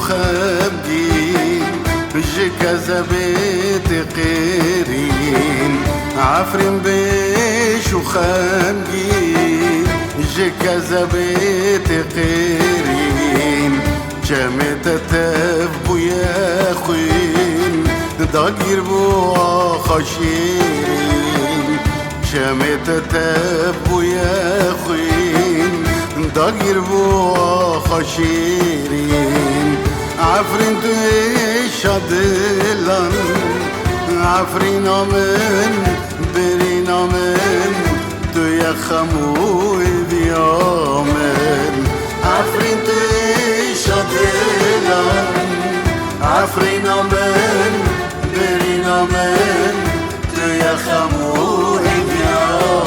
وخبجين جكذبت قيرين عفرين بيش وخمجين جكذبت قيرين جمت تفبو يا خوين داگیر بو خاشیرین جمت تفبو يا خوين داگیر بو خاشیرین عفرین توی شادلان عفرین آمن برین آمن توی خموی بیامن عفرین توی شادلان عفرین آمن برین آمن توی خموی بیامن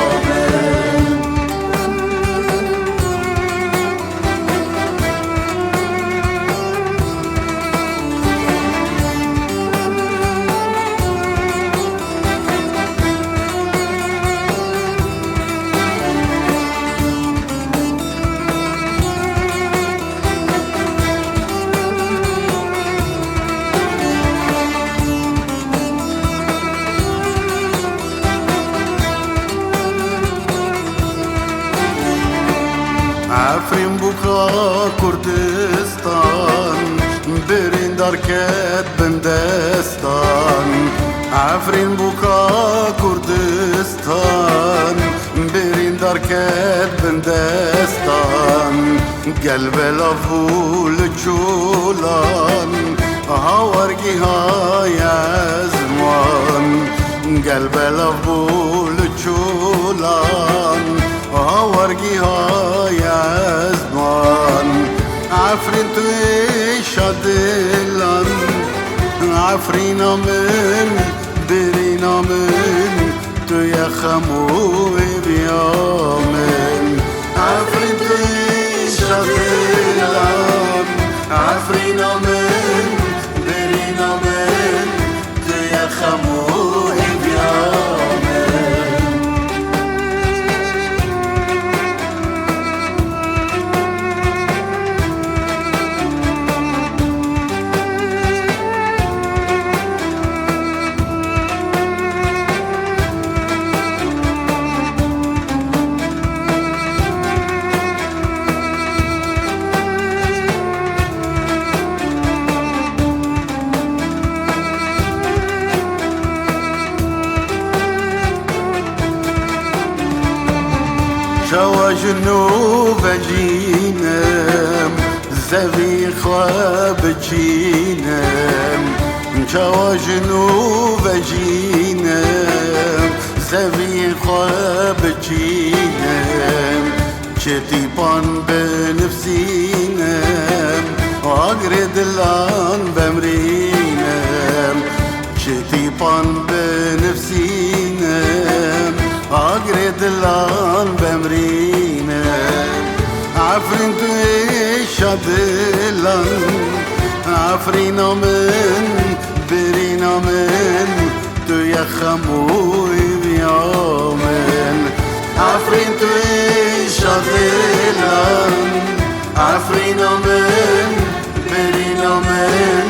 عفرین بوکا کردستان برین درکت بندستان عفرین بوکا کردستان برین درکت بندستان قلب لفول چولان هاورگی های ازمان قلب لفول چولان هاورگی های ازمان عفرین توی شادلان عفرین آمن برین آمن توی خموی بیامن عفرین توی شادلان عفرین آمن برین آمن توی خموی بیامن شوا جنوب جینم زوی خواب چینم شوا جنوب جینم زوی خواب چینم چتی پان بنفسینم آگر دلان بمرینم چتی پان بنفسینم آگر دلان بمرینم عفرین توی شادلان عفرین آمن برین آمن توی خموی بیامن عفرین توی شادلان عفرین آمن برین آمن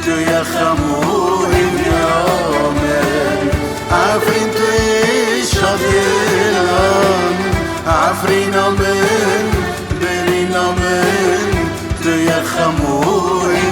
توی خموی بیامن عفرین توی شادلان عفرین آمن برین آمن توی خموی